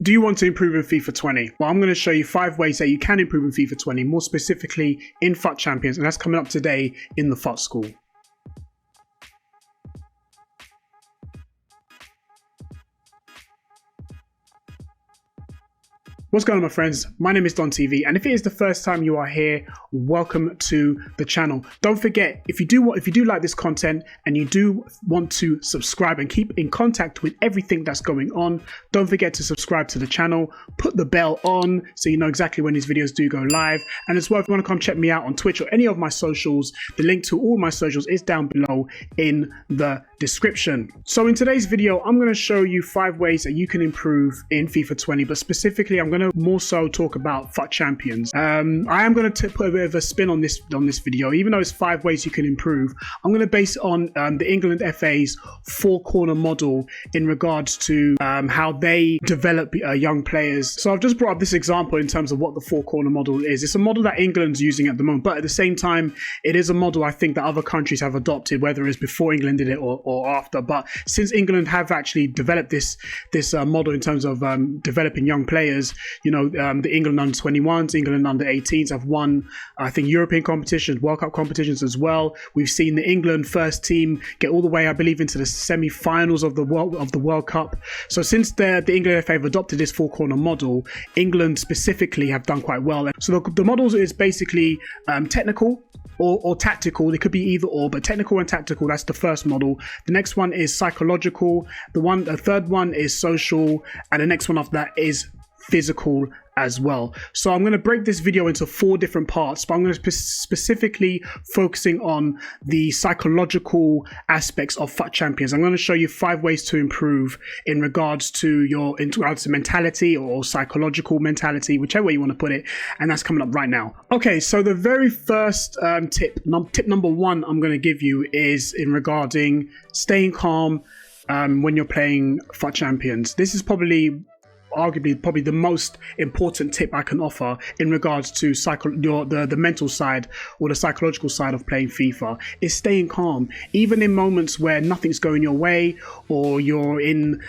Do you want to improve in FIFA 20? Well, I'm going to show you 5 ways that you can improve in FIFA 20, more specifically in Fut Champions, and that's coming up today in the Fut School. What's going on, my friends? My name is Don TV, and if it is the first time you are here, welcome to the channel. Don't forget, if you do like this content and you do want to subscribe and keep in contact with everything that's going on, don't forget to subscribe to the channel, put the bell on so you know exactly when these videos do go live. And as well, if you want to come check me out on Twitch or any of my socials, the link to all my socials is down below in the description. So in today's video, I'm going to show you 5 ways that you can improve in FIFA 20, but specifically I'm going to more so talk about Fut Champions. I am going to put a bit of a spin on this video. Even though it's 5 ways you can improve, I'm going to base it on the England FA's 4-corner model in regards to how they develop young players. So I've just brought up this example in terms of what the 4-corner model is. It's a model that England's using at the moment, but at the same time, it is a model I think that other countries have adopted, whether it's before England did it or after. But since England have actually developed this model in terms of developing young players, you know, the England under-21s, England under-18s have won, I think, European competitions, World Cup competitions as well. We've seen the England first team get all the way, I believe, into the semi-finals of the World Cup. So since the England FA have adopted this 4-corner model, England specifically have done quite well. So the model is basically technical or tactical. They could be either or, but technical and tactical, that's the first model. The next one is psychological. The third one is social, and the next one after that is physical as well. So I'm going to break this video into 4 different parts, but I'm going to specifically focusing on the psychological aspects of Fut Champions. I'm going to show you 5 ways to improve in regards to your mentality or psychological mentality, whichever way you want to put it, and that's coming up right now. Okay, so the very first tip number 1 I'm going to give you is in regarding staying calm when you're playing Fut Champions. This is arguably the most important tip I can offer in regards to the mental side or the psychological side of playing FIFA, is staying calm. Even in moments where nothing's going your way, or you're and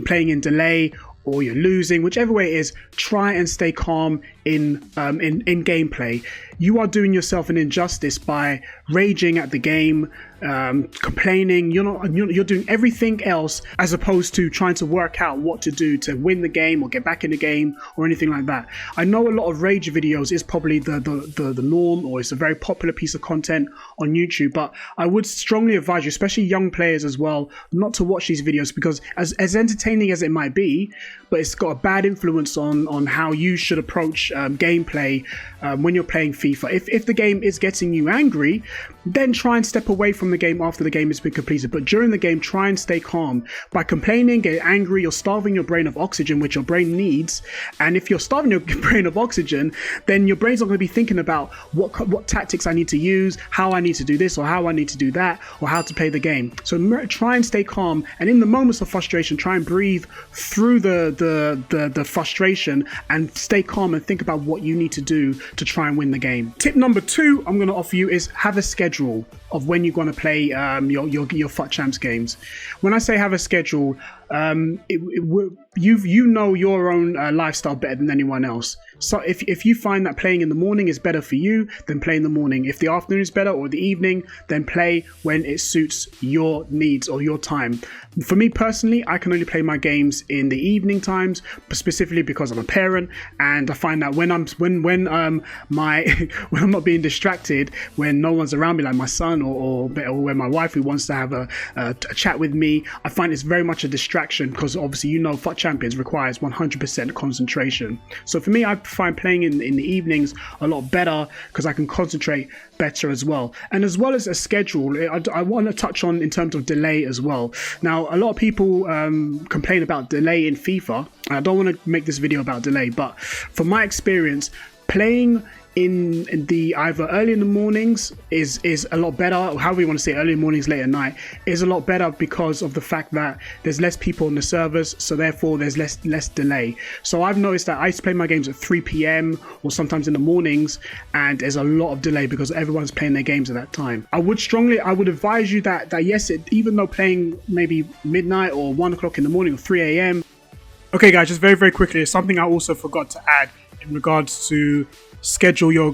playing in delay, or you're losing, whichever way it is, try and stay calm in gameplay. You are doing yourself an injustice by raging at the game, complaining. You're doing everything else as opposed to trying to work out what to do to win the game or get back in the game or anything like that. I know a lot of rage videos is probably the norm, or it's a very popular piece of content on YouTube, but I would strongly advise you, especially young players as well, not to watch these videos, because as entertaining as it might be, but it's got a bad influence on how you should approach gameplay when you're playing FIFA. If the game is getting you angry, then try and step away from the game after the game has been completed. But during the game, try and stay calm. By complaining, getting angry, you're starving your brain of oxygen, which your brain needs. And if you're starving your brain of oxygen, then your brain's not going to be thinking about what tactics I need to use, how I need to do this or how I need to do that, or how to play the game. So try and stay calm, and in the moments of frustration, try and breathe through the frustration and stay calm and think about what you need to do to try and win the game. Tip number 2 I'm going to offer you is have a schedule of when you're going to play your Fut Champs games. When I say have a schedule, you know your own lifestyle better than anyone else. So if you find that playing in the morning is better for you, then play in the morning. If the afternoon is better, or the evening, then play when it suits your needs or your time. For me personally, I can only play my games in the evening times, specifically because I'm a parent, and I find that when I'm not being distracted, when no one's around me, like my son or when my wife who wants to have a chat with me, I find it's very much a distraction, because obviously Fut Champions requires 100% concentration. So for me, I find playing in the evenings a lot better, because I can concentrate better as well. And as well as a schedule, I want to touch on in terms of delay as well. Now, a lot of people complain about delay in FIFA. I don't want to make this video about delay, but from my experience, playing in the either early in the mornings is a lot better, or however you want to say, early mornings, late at night, is a lot better because of the fact that there's less people on the servers, so therefore there's less delay. So I've noticed that I used to play my games at 3 p.m. or sometimes in the mornings, and there's a lot of delay because everyone's playing their games at that time. I would advise you that yes, even though playing maybe midnight or 1 o'clock in the morning or 3 a.m. Okay, guys, just very, very quickly, there's something I also forgot to add in regards to schedule your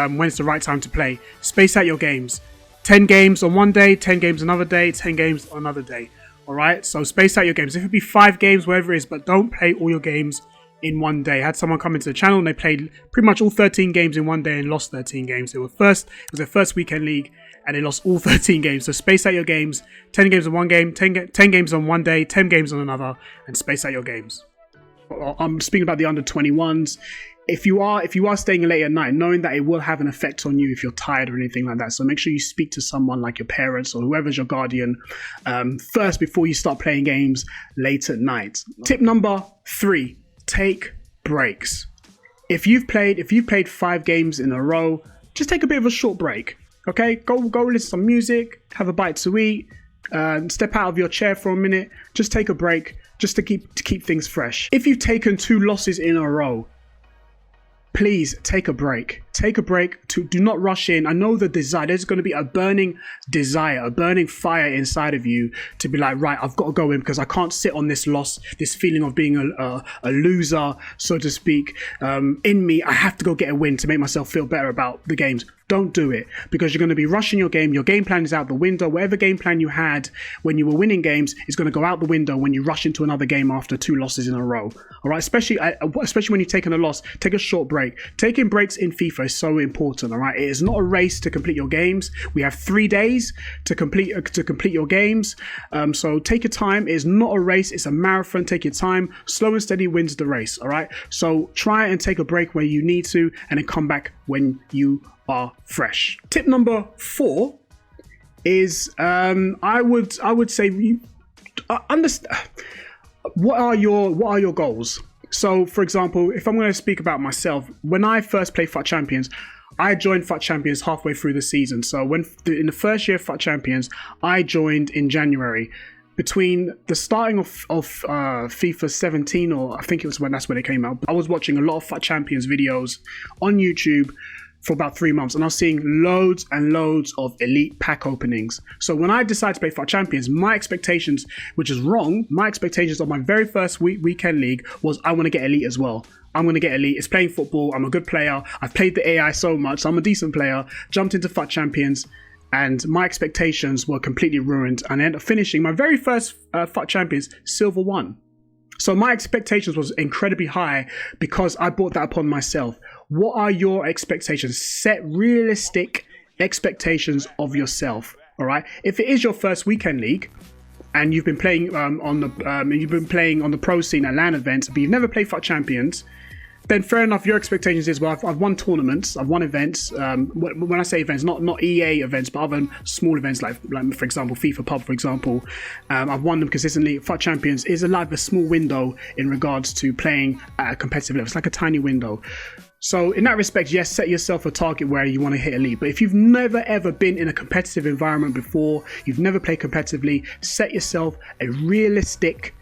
when it's the right time to play. Space out your games. 10 games on one day, 10 games another day, 10 games on another day. All right, so space out your games. If it be 5 games, whatever it is, but don't play all your games in one day. I had someone come into the channel and they played pretty much all 13 games in one day and lost 13 games. It was their first weekend league and they lost all 13 games. So space out your games. 10 games on one game, 10 games on one day, 10 games on another, and space out your games. I'm speaking about the under 21s. If you are staying late at night, knowing that it will have an effect on you if you're tired or anything like that. So make sure you speak to someone like your parents or whoever's your guardian first before you start playing games late at night. Tip number 3, take breaks. If you've played 5 games in a row, just take a bit of a short break. Okay, go listen to some music, have a bite to eat, step out of your chair for a minute, just take a break, just to keep things fresh. If you've taken 2 losses in a row, please take a break. Take a break. Do not rush in. I know the desire. There's going to be a burning desire, a burning fire inside of you to be like, right, I've got to go in because I can't sit on this loss, this feeling of being a loser, so to speak. In me, I have to go get a win to make myself feel better about the games. Don't do it because you're going to be rushing your game. Your game plan is out the window. Whatever game plan you had when you were winning games is going to go out the window when you rush into another game after 2 losses in a row. All right, especially when you've taken a loss, take a short break. Taking breaks in FIFA is so important. All right, it is not a race to complete your games. We have 3 days to complete your games. So take your time. It is not a race. It's a marathon. Take your time. Slow and steady wins the race. All right. So try and take a break where you need to, and then come back when you are fresh. Tip number 4 is I would say understand what are your goals. So for example, if I'm going to speak about myself, when I first played Fut Champions, I joined Fut Champions halfway through the season. So in the first year of Fut Champions, I joined in January. Between the starting of FIFA 17, or I think it was that's when it came out, I was watching a lot of Fut Champions videos on YouTube for about 3 months, and I was seeing loads and loads of elite pack openings. So when I decided to play Fut Champions, my expectations, which is wrong, my expectations on my very first weekend league was I want to get elite as well. I'm going to get elite. It's playing football. I'm a good player. I've played the AI so much. So I'm a decent player. Jumped into Fut Champions, and my expectations were completely ruined. And I ended up finishing my very first Fut Champions Silver 1. So my expectations was incredibly high because I brought that upon myself. What are your expectations? Set realistic expectations of yourself. All right. If it is your first weekend league and you've been playing on the pro scene at LAN events, but you've never played Fut Champions, then fair enough. Your expectations is, well, I've won tournaments, I've won events. When I say events, not EA events, but other small events like for example FIFA Pub, for example. I've won them consistently. Fut Champions is a small window in regards to playing at a competitive level. It's like a tiny window. So in that respect, yes, set yourself a target where you want to hit elite. But if you've never ever been in a competitive environment before, you've never played competitively, set yourself a realistic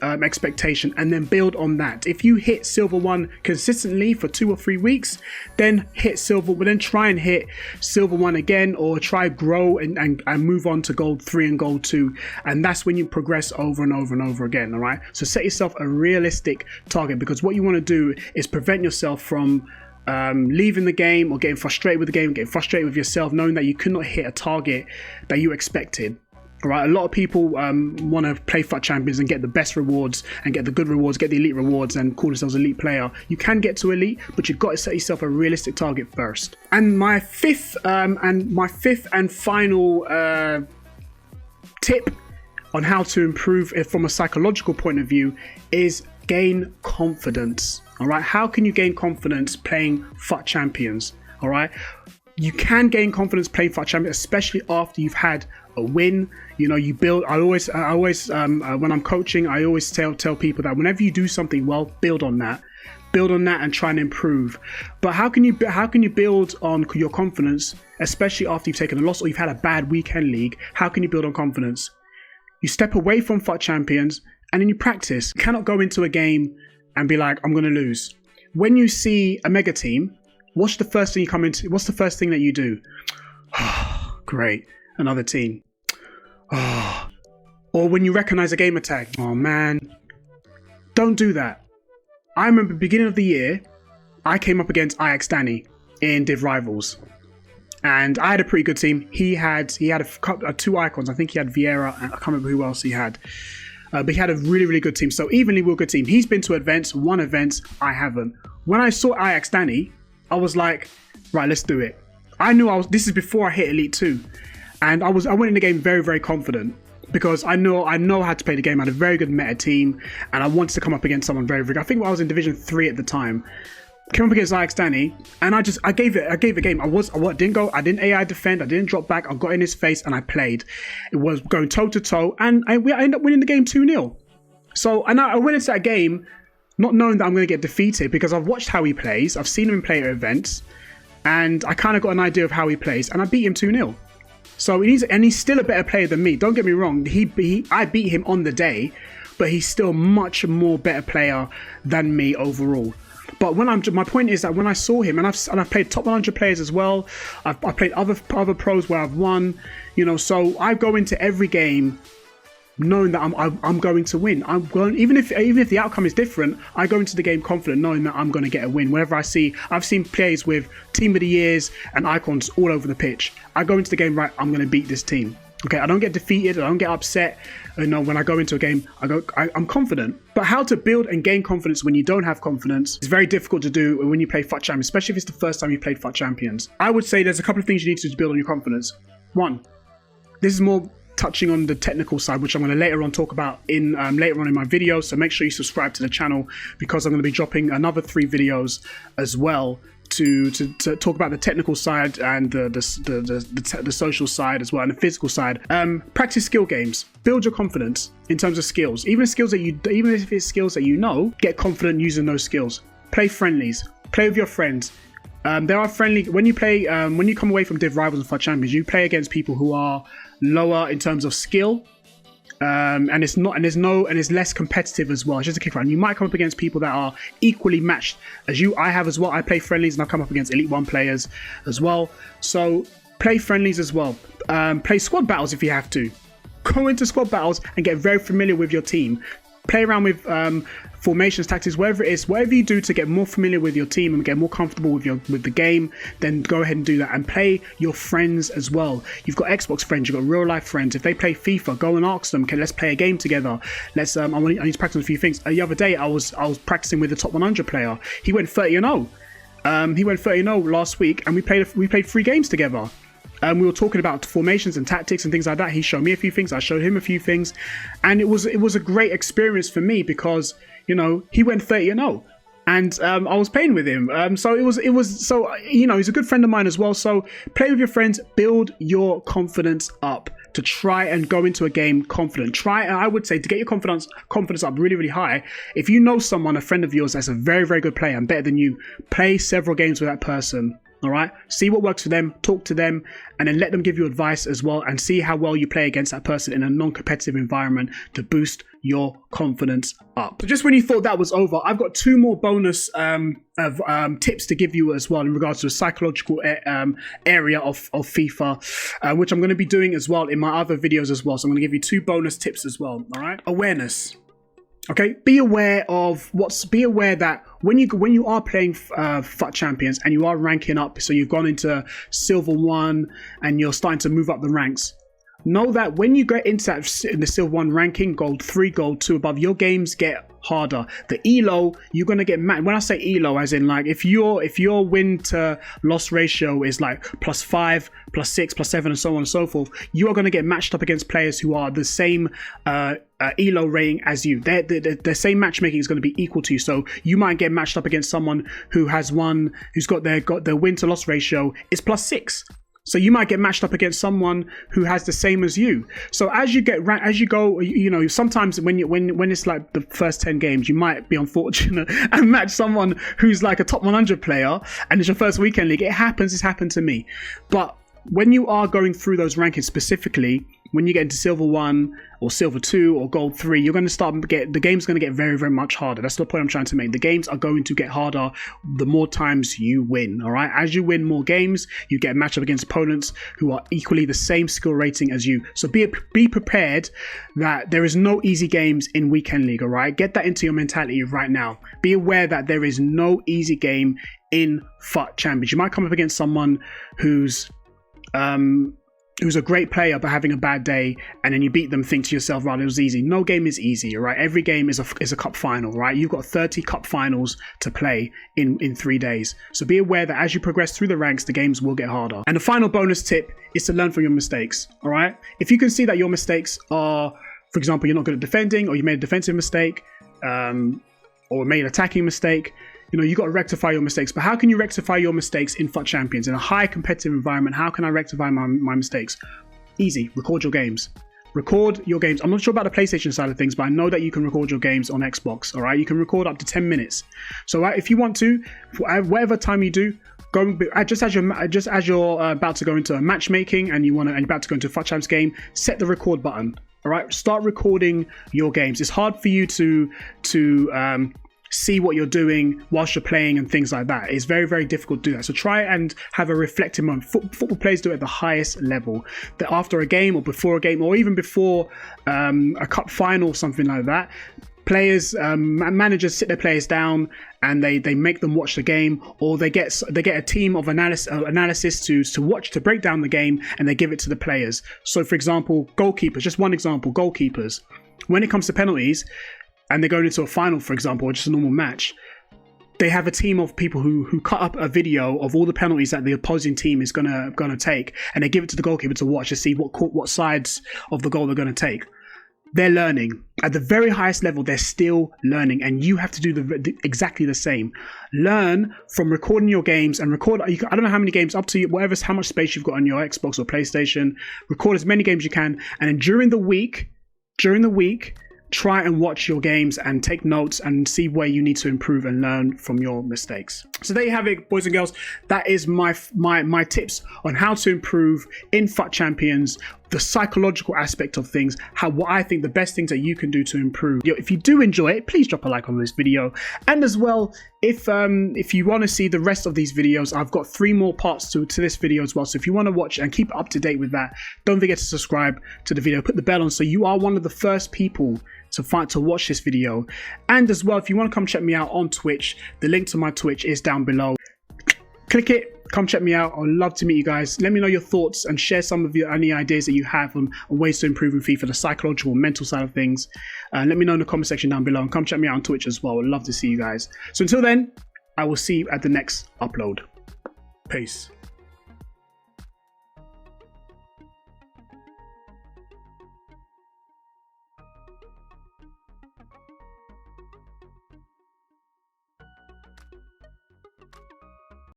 expectation and then build on that. If you hit Silver 1 consistently for 2 or 3 weeks, then try and hit Silver 1 again, or try grow and move on to Gold 3 and Gold 2, and that's when you progress over and over and over again. All right, so set yourself a realistic target, because what you want to do is prevent yourself from leaving the game or getting frustrated with the game, getting frustrated with yourself, knowing that you could not hit a target that you expected. Right, a lot of people want to play Fut Champions and get the best rewards and get the good rewards, get the elite rewards and call themselves elite player. You can get to elite, but you've got to set yourself a realistic target first. And my fifth and final tip on how to improve it from a psychological point of view is gain confidence. All right, how can you gain confidence playing Fut Champions? All right, you can gain confidence playing Fut Champions, especially after you've had a win. You know, you build. I always when I'm coaching, I always tell people that whenever you do something well, build on that and try and improve. But how can you build on your confidence, especially after you've taken a loss or you've had a bad weekend league? How can you build on confidence? You step away from Fut Champions and then you practice. You cannot go into a game and be like, I'm going to lose. When you see a mega team, what's the first thing you come into? What's the first thing that you do? Great, another team. Or when you recognize a gamer tag, oh man, Don't do that. I remember beginning of the year, I came up against Ajax Danny in Div Rivals. And I had a pretty good team. He had two icons. I think he had Vieira, and I can't remember who else he had. But he had a really, really good team. So evenly, we're a good team. He's been to events, won events. I haven't. When I saw Ajax Danny, I was like, right, let's do it. I knew this is before I hit Elite 2. And I went in the game very, very confident because I know how to play the game. I had a very good meta team and I wanted to come up against someone very, very good. I think I was in Division 3 at the time. Came up against Ajax Danny, and I gave it a game. I didn't AI defend, I didn't drop back, I got in his face and I played. It was going toe to toe, and I ended up winning the game 2-0. So, and I went into that game not knowing that I'm going to get defeated because I've watched how he plays, I've seen him play at events, and I kind of got an idea of how he plays, and I beat him 2-0. So he's still a better player than me. Don't get me wrong, I beat him on the day, but he's still much more better player than me overall. But my point is that when I saw him, and I've played top 100 players as well, I've played other pros where I've won, so I go into every game knowing that I'm going to win. Even if the outcome is different, I go into the game confident knowing that I'm going to get a win. Whenever I've seen players with Team of the Years and icons all over the pitch. I go into the game, right, I'm going to beat this team. Okay, I don't get defeated, I don't get upset. When I go into a game, I'm confident. But how to build and gain confidence when you don't have confidence is very difficult to do when you play Fut Champions, especially if it's the first time you played Fut Champions. I would say there's a couple of things you need to do to build on your confidence. One, this is more touching on the technical side, which I'm going to later on talk about later on in my video. So make sure you subscribe to the channel because I'm going to be dropping another 3 videos as well to talk about the technical side and the social side as well, and the physical side. Practice skill games. Build your confidence in terms of skills. Even if it's skills that get confident using those skills. Play friendlies. Play with your friends. There are friendly when you play when you come away from Div Rivals and Fut Champions, you play against people who are lower in terms of skill. And it's less competitive as well. It's just a kick around. You might come up against people that are equally matched as you. I have as well. I play friendlies and I come up against Elite 1 players as well. So play friendlies as well. Play squad battles if you have to. Go into squad battles and get very familiar with your team. Play around with formations, tactics, whatever it is, whatever you do to get more familiar with your team and get more comfortable with the game, then go ahead and do that. And play your friends as well. You've got Xbox friends, you've got real life friends. If they play FIFA, go and ask them, okay, let's play a game together. Let's I need to practice a few things. The other day I was practicing with a top 100 player. He went 30-0. He went 30-0 last week, and we played 3 games together. We were talking about formations and tactics and things like that. He showed me a few things, I showed him a few things, and it was a great experience for me because he went 30-0, and I was playing with him. So he's a good friend of mine as well. So play with your friends, build your confidence up to try and go into a game confident. I would say, to get your confidence up really, really high. If you know someone, a friend of yours that's a very, very good player and better than you, play several games with that person. All right, see what works for them, talk to them, and then let them give you advice as well, and see how well you play against that person in a non-competitive environment to boost your confidence up. So just when you thought that was over, I've got 2 more bonus tips to give you as well in regards to the psychological area of FIFA, which I'm going to be doing as well in my other videos as well. So I'm going to give you 2 bonus tips as well. All right, awareness. Okay, be aware that when you are playing Fut Champions and you are ranking up, so you've gone into Silver 1 and you're starting to move up the ranks, know that when you get into that in the Silver 1 ranking, Gold 3, Gold 2 above, your games get harder. The elo, you're gonna get mad. When I say elo, as in like if your win to loss ratio is like +5, +6, +7, and so on and so forth, you are gonna get matched up against players who are the same elo rating as you. The same matchmaking is going to be equal to you. So you might get matched up against someone who's got their win to loss ratio is +6. So you might get matched up against someone who has the same as you. So as you go, sometimes when it's like the first 10 games, you might be unfortunate and match someone who's like a top 100 player, and it's your first weekend league. It happens. It's happened to me. But when you are going through those rankings specifically, when you get into silver 1 or silver 2 or gold 3, you're going to start the game's going to get very, very much harder. That's the point I'm trying to make. The games are going to get harder the more times you win. All right, as you win more games, you get a matchup against opponents who are equally the same skill rating as you. So be prepared that there is no easy games in Weekend League. All right, get that into your mentality right now. Be aware that there is no easy game in Fut Champions. You might come up against someone who's a great player but having a bad day, and then you beat them, think to yourself, right, it was easy. No game is easy, all right? Every game is a cup final, right? You've got 30 cup finals to play in 3 days. So be aware that as you progress through the ranks, the games will get harder. And the final bonus tip is to learn from your mistakes, all right? If you can see that your mistakes are, for example, you're not good at defending, or you made a defensive mistake, or made an attacking mistake, you know, you got to rectify your mistakes. But how can you rectify your mistakes in Fut Champions? In a high competitive environment, how can I rectify my mistakes? Easy. Record your games. Record your games. I'm not sure about the PlayStation side of things, but I know that you can record your games on Xbox, all right? You can record up to 10 minutes. So if you want to, whatever time you do, go just as you're about to go into a matchmaking and you're about to go into a Fut Champs game, set the record button, all right? Start recording your games. It's hard for you to see what you're doing whilst you're playing and things like that. It's very, very difficult to do that. So try and have a reflective moment. Football players do it at the highest level. That after a game or before a game or even before a cup final or something like that, players, managers sit their players down and they make them watch the game, or they get a team of analysis to watch, to break down the game, and they give it to the players. So for example, goalkeepers, just one example, goalkeepers, when it comes to penalties, and they're going into a final, for example, or just a normal match, they have a team of people who cut up a video of all the penalties that the opposing team is gonna take, and they give it to the goalkeeper to watch to see what sides of the goal they're gonna take. They're learning at the very highest level. They're still learning, and you have to do exactly the same. Learn from recording your games and record. I don't know how many games, up to you, how much space you've got on your Xbox or PlayStation. Record as many games as you can, and then during the week. Try and watch your games and take notes and see where you need to improve and learn from your mistakes. So there you have it, boys and girls. That is my tips on how to improve in Fut Champions, the psychological aspect of things, what I think the best things that you can do to improve. If you do enjoy it, please drop a like on this video. And as well, if you want to see the rest of these videos, I've got 3 more parts to this video as well. So if you want to watch and keep up to date with that, don't forget to subscribe to the video, put the bell on so you are one of the first people to watch this video. And as well, if you want to come check me out on Twitch, the link to my Twitch is down below. Click it, come check me out. I'd love to meet you guys. Let me know your thoughts and share some of any ideas that you have on ways to improve in FIFA, the psychological, mental side of things. Let me know in the comment section down below, and come check me out on Twitch as well. I'd love to see you guys. So until then, I will see you at the next upload. Peace.